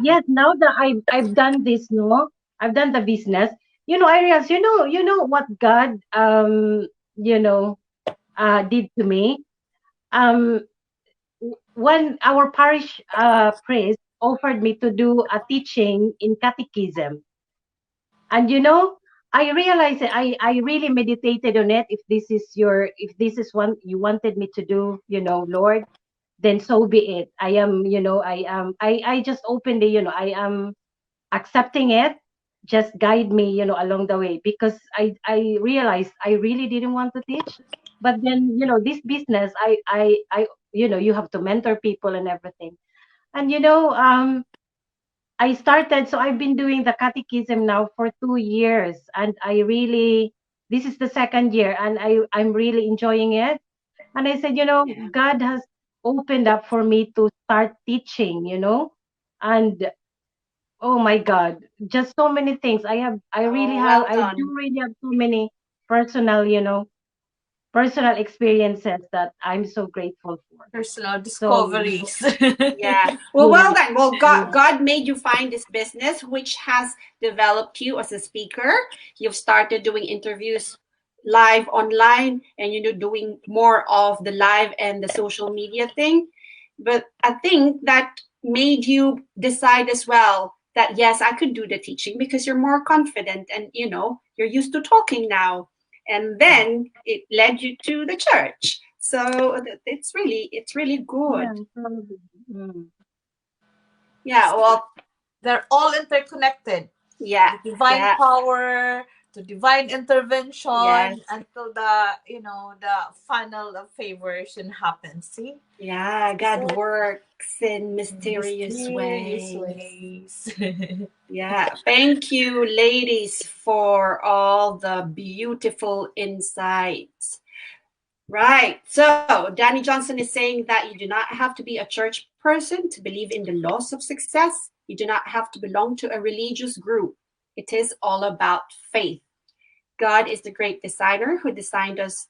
yes, now that I've done this, no, I've done the business. I realized, what God you know did to me. Um, when our parish priest offered me to do a teaching in catechism, and I realized that I really meditated on it. If this is one you wanted me to do, Lord, then so be it. I just openly, I am accepting it. Just guide me, along the way, because I realized I really didn't want to teach. But then, this business, you have to mentor people and everything. And I started, so I've been doing the catechism now for 2 years, and this is the second year, and I'm really enjoying it. And I said,
Yeah.
God has opened up for me to start teaching, and oh my God, just so many things.
Oh, well
I
done.
do really have so many personal, personal experiences that I'm so grateful for.
Personal
So,
discoveries.
Yeah. Well,
yeah,
well done. Well,
yeah,
God made you find this business, which has developed you as a speaker. You've started doing interviews live online, and doing more of the live and the social media thing. But I think that made you decide as well that yes, I could do the teaching because you're more confident and you're used to talking now. And then it led you to the church. So it's really
yeah,
good.
probably. Mm.
Yeah, well,
They're all interconnected.
yeah,
The divine
yeah,
power, to divine intervention
Yes.
until the the funnel of favors happens. See,
Yeah, God
so
works in mysterious
mysterious
ways.
ways.
Yeah, thank you, ladies, for all the beautiful insights. Right. So, Danny Johnson is saying that you do not have to be a church person to believe in the laws of success. You do not have to belong to a religious group. It is all about faith. God is the great designer who designed us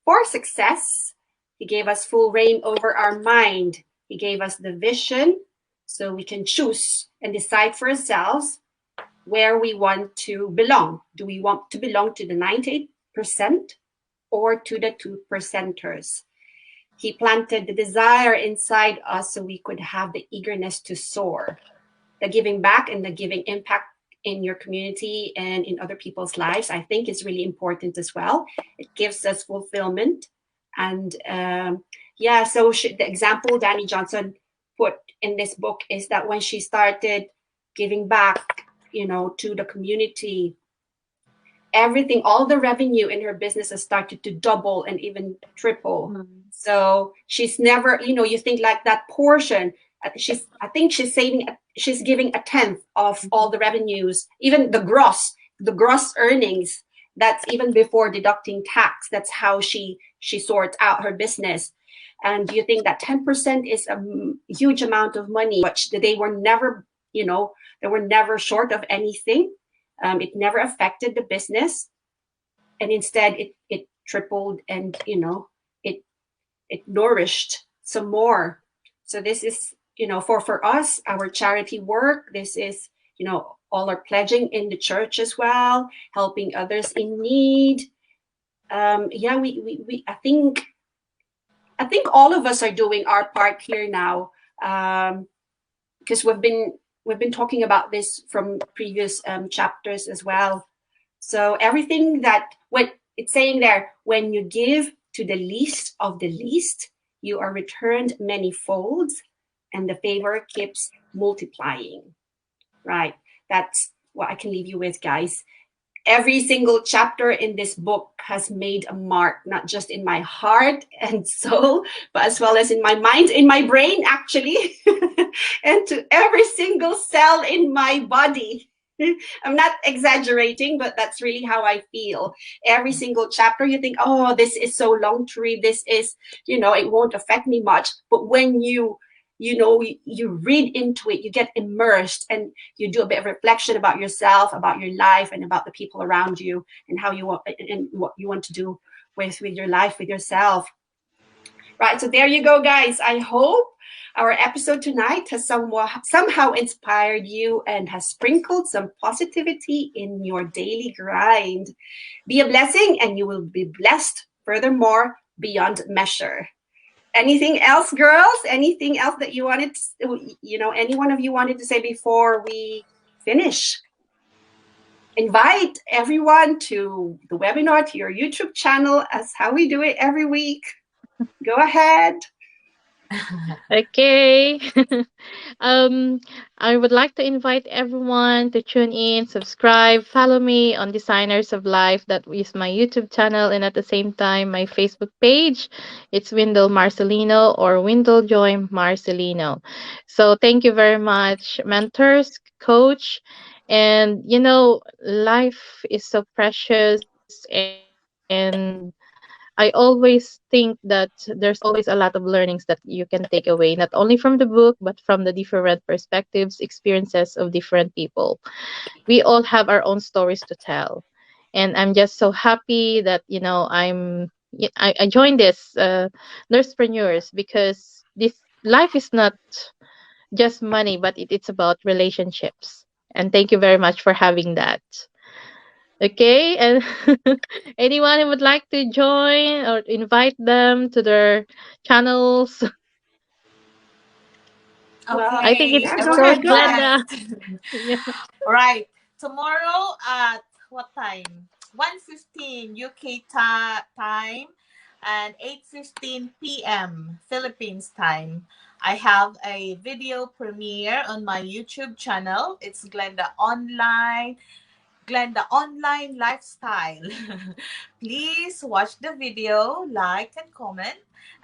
for success. He gave us full reign over our mind. He gave us the vision so we can choose and decide for ourselves where we want to belong. Do we want to belong to the 98% or to the 2%ers? He planted the desire inside us so we could have the eagerness to soar. The giving back and the giving impact in your community and in other people's lives, I think is really important as well. It gives us fulfillment. And yeah, so the example Danny Johnson put in this book is that when she started giving back, to the community, everything, all the revenue in her business has started to double and even triple. So she's never, you think like that portion. I think she's saving, she's giving a tenth of all the revenues, even the gross earnings. That's even before deducting tax. That's how she sorts out her business. And do you think that 10% is a huge amount of money? But they were never, they were never short of anything. It never affected the business, and instead it tripled, and it it nourished some more. So this is, for us, our charity work. This is, all our pledging in the church as well, helping others in need. Yeah, we I think all of us are doing our part here now, because we've been talking about this from previous chapters as well. So everything that, when it's saying there, when you give to the least of the least, you are returned many folds, and the favor keeps multiplying. Right. That's what I can leave you with, guys. Every single chapter in this book has made a mark, not just in my heart and soul, but as well as in my mind, in my brain, actually, and to every single cell in my body. I'm not exaggerating, but that's really how I feel. Every single chapter, you think, oh, this is so long to read. This is, it won't affect me much. But when you read into it, you get immersed, and you do a bit of reflection about yourself, about your life, and about the people around you, and how you want, and what you want to do with your life, with yourself. Right. So there you go, guys. I hope our episode tonight has somehow inspired you and has sprinkled some positivity in your daily grind. Be a blessing, and you will be blessed furthermore beyond measure. Anything else, girls? Anything else that you wanted to, any one of you wanted to say before we finish? Invite everyone to the webinar, to your YouTube channel, as how we do it every week. Go ahead.
Okay. um, I would like to invite everyone to tune in, subscribe, follow me on Designers of Life. That is my YouTube channel, and at the same time, my Facebook page. It's Windle Marcelino or Windle Joy Marcelino. So thank you very much, mentors, coach. And life is so precious, and I always think that there's always a lot of learnings that you can take away, not only from the book, but from the different perspectives, experiences of different people. We all have our own stories to tell. And I'm just so happy that, I joined this NursePreneurs, because this life is not just money, but it's about relationships. And thank you very much for having that. Okay, and anyone who would like to join or invite them to their channels,
Well,
I think
Okay,
it's
yeah, go
so
ahead, go
everyone.
ahead.
Glenda. Yeah.
Right. Tomorrow at what time? 1:15 UK time and 8:15 p.m. Philippines time. I have a video premiere on my YouTube channel. It's Glenda Online. Glenda Online Lifestyle. Please watch the video, like and comment.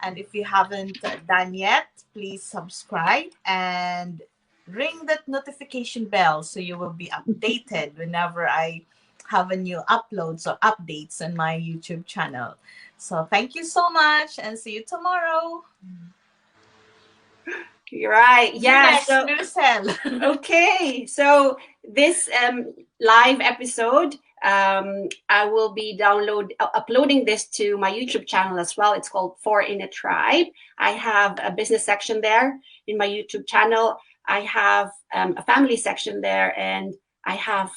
And if you haven't done yet, please subscribe and ring that notification bell so you will be updated whenever I have a new uploads or updates on my YouTube channel. So thank you so much and see you tomorrow.
You're right. Yeah.
Next, Marcel.
Okay. So this live episode, I will be uploading this to my YouTube channel as well. It's called Four in a Tribe. I have a business section there in my YouTube channel. I have a family section there, and I have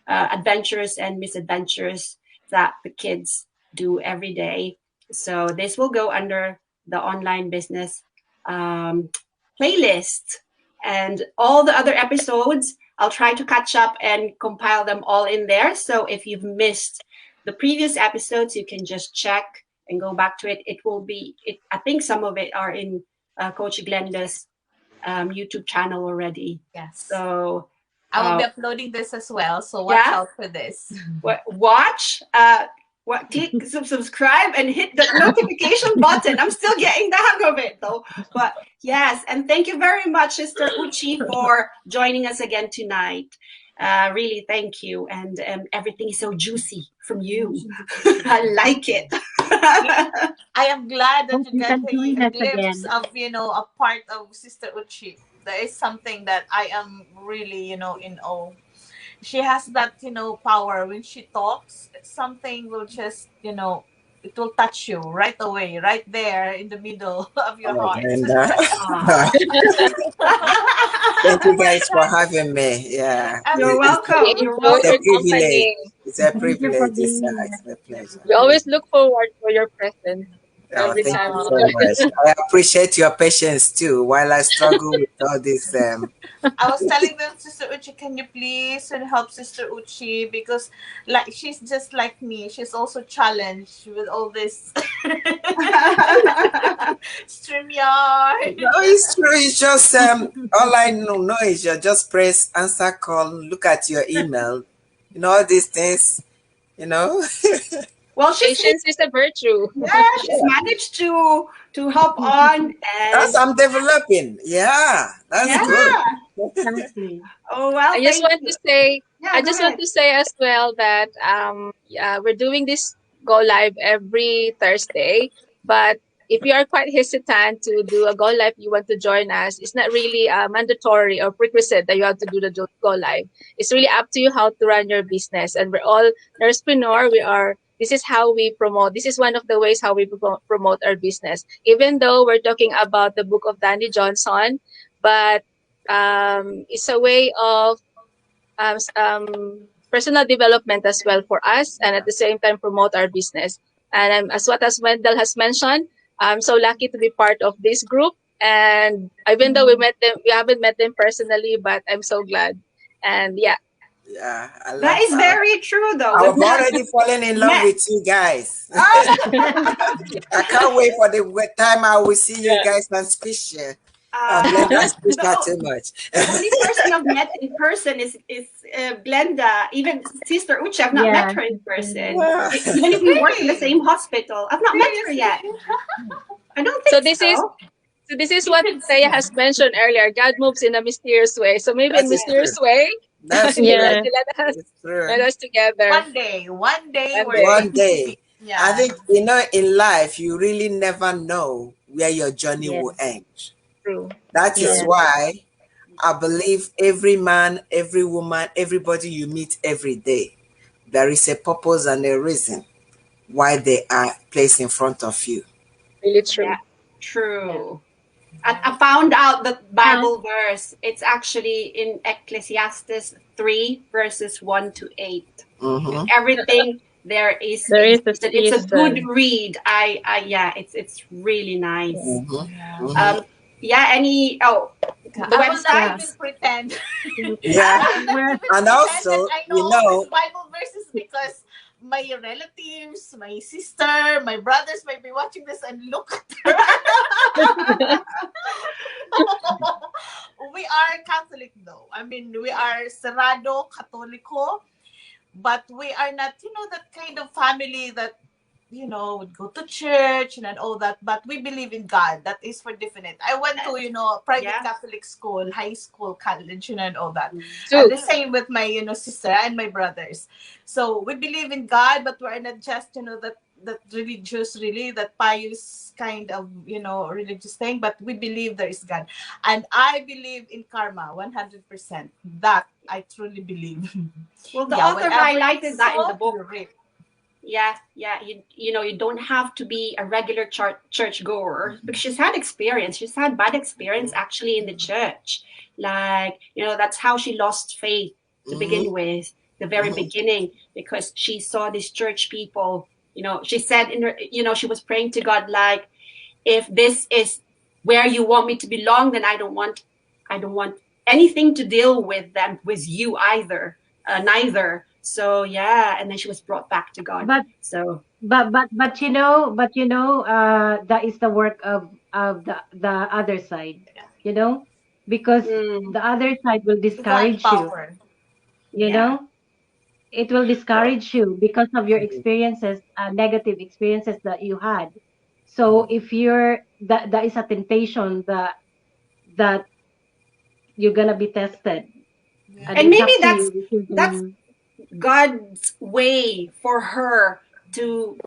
adventures and misadventures that the kids do every day. So this will go under the online business playlist, and all the other episodes I'll try to catch up and compile them all in there. So if you've missed the previous episodes, you can just check and go back to it. It will be, I think some of it are in Coach Glenda's YouTube channel already.
Yes.
So
I will be uploading this as well. So watch out for this.
Watch. Click subscribe and hit the notification button. I'm still getting the hang of it though. But yes, and thank you very much, Sister Uchi, for joining us again tonight. Really, thank you. And everything is so juicy from you. I like it.
I am glad that you got
doing
a
that
glimpse
again.
of, a part of Sister Uchi. That is something that I am really, in awe. She has that, power. When she talks, something will just, it will touch you right away, right there in the middle of your
Oh,
heart.
and thank you guys for having me. Yeah,
You're welcome. You're
Enjoy
it's a
your
welcome.
privilege.
company.
It's a
Thank you for
privilege.
being
It's
here.
a pleasure.
We always look forward for your presence
Oh,
every
thank
time
you
we
so
join.
much. I appreciate your patience too while I struggle with all this.
I was telling them, Sister Uchi, can you please help Sister Uchi, because like she's just like me. She's also challenged with all this StreamYard.
No, it's true. It's just all I know is you just press answer call, look at your email, all these things, you know.
Well,
Patience is a virtue.
she's managed to hop on,
That's
and
I'm developing. Yeah, that's
yeah.
good.
Exactly.
Oh well,
I just
thank
want
you.
to say,
Yeah,
I
go
just want
ahead.
to say as well that we're doing this go live every Thursday, but if you are quite hesitant to do a go live, you want to join us. It's not really mandatory or prerequisite that you have to do the go live. It's really up to you how to run your business, and we're all nursepreneur. We are. This is how we promote. This is one of the ways how we promote our business. Even though we're talking about the book of Danny Johnson, but it's a way of personal development as well for us, and at the same time promote our business. And as Wendell has mentioned, I'm so lucky to be part of this group. And even though we haven't met them personally, but I'm so glad. And yeah,
Yeah,
That is very true, though.
I've
We've not
already fallen in love
met.
with you guys. I can't wait for the time I will see you guys on Squisher. Glenda Squisher too much.
The only person I've met in person is Glenda. Even Sister Uchi, I've not met
Yeah.
her in person.
Wow.
Even if we work in the same hospital, I've not met her yet. I don't think so.
This is what Taya has mentioned earlier. God moves in a mysterious way. So maybe in
That is
mysterious
true.
way,
That's
He
true.
will
Yeah.
It's true.
let us together.
One day
One
we're
day.
One
going to
day.
meet. Yeah.
I think, in life, you really never know where your journey
Yeah.
will end.
True.
That is
Yeah.
why I believe every man, every woman, everybody you meet every day, there is a purpose and a reason why they are placed in front of you.
Really true.
Yeah, true. I found out the Bible verse. It's actually in Ecclesiastes 3, verses 1 to 8.
Mhm.
Everything there is.
There is a
It's a good
season.
read. It's really nice.
Mhm.
Yeah.
Mhm.
Any the
I will not
website.
even pretend.
Yeah.
I will not even
And
pretend
also,
that I know all these Bible verses, because my relatives, my sister, my brothers might be watching this and look at her. We are Catholic though. I mean, we are Cerrado Católico. but we are not, that kind of family that, would go to church and all that. But we believe in God. That is for definite. I went to, private
Yeah.
Catholic school, high school, college, and all that. And
Too.
the same with my, sister and my brothers. So we believe in God, but we're not just, that religious, really, that pious kind of, religious thing. But we believe there is God. And I believe in karma 100%. That I truly believe.
Well, the
Yeah,
author
whatever you
highlighted that in the
sow,
book.
you reap.
Yeah, yeah. You don't have to be a regular church goer, because she's had experience. She's had bad experience actually in the church. Like, that's how she lost faith to
Mm-hmm.
begin with, the very beginning, because she saw these church people. She said in her, she was praying to God, like, if this is where you want me to belong, then I don't want anything to deal with them, with you either, neither. So yeah, and then she was brought back to God.
But
So
that is the work of the other side, you know, because
mm,
the other side will
Divine
discourage you,
power.
you
yeah,
know, it will discourage you because of your experiences, negative experiences that you had. So if that is a temptation that you're gonna be tested, and
and
it's
maybe
up to
that's
you if you're
that's
gonna.
God's way for her to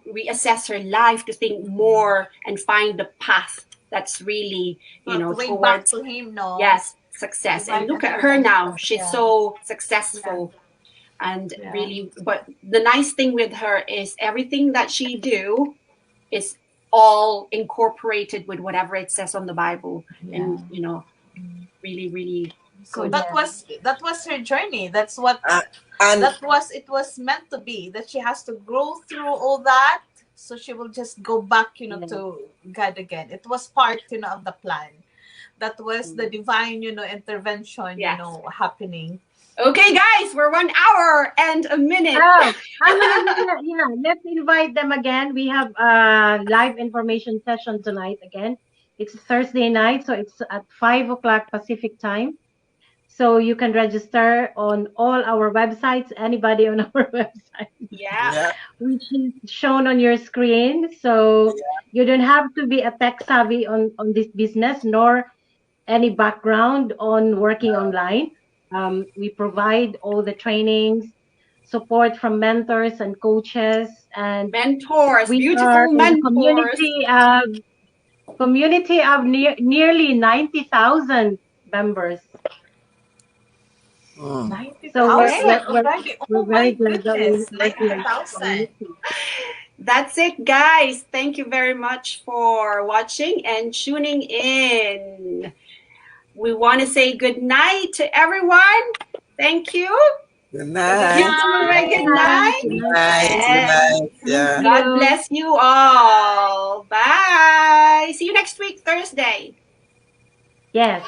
reassess her life, to think more and find the path that's really
But the way back
towards,
to him, no.
yes, success. And
Divine
look at her now,
intervention.
she's
Yeah.
so
Yeah.
successful. And
Yeah.
really, but the nice thing with her is everything that she do is all incorporated with whatever it says on the Bible.
Yeah.
And really, really
So
good.
that was her journey. That's what
Uh, and
it was meant to be, that she has to grow through all that, so she will just go back,
Yeah.
to God again. It was part, of the plan. That was the
Mm.
divine, intervention,
Yes.
happening.
Okay, guys, we're 1 hour and a minute.
Oh, yeah, let's invite them again. We have a live information session tonight again. It's Thursday night, so it's at 5 o'clock Pacific time. So you can register on all our websites, anybody on our website,
Yeah.
yeah,
which is shown on your screen. So you don't have to be a tech savvy on this business, nor any background on working online. We provide all the trainings, support from mentors and coaches, and
Mentors,
we are
beautiful
in
mentors.
community of nearly 90,000 members.
mm.
So
Okay.
we're,
90,000
we're, we're
already.
we're
Oh
very
my
glad that we're
goodness.
working on this
90,000.
community.
That's it, guys. Thank you very much for watching and tuning in. We want to say good night to everyone. Thank you.
Good
Good
night.
Beautiful Marie, good
night.
Night,
night.
Good
night,
night. Good
And
night.
thank
Yeah.
God
you.
bless you all. Bye. See you next week, Thursday.
Yes.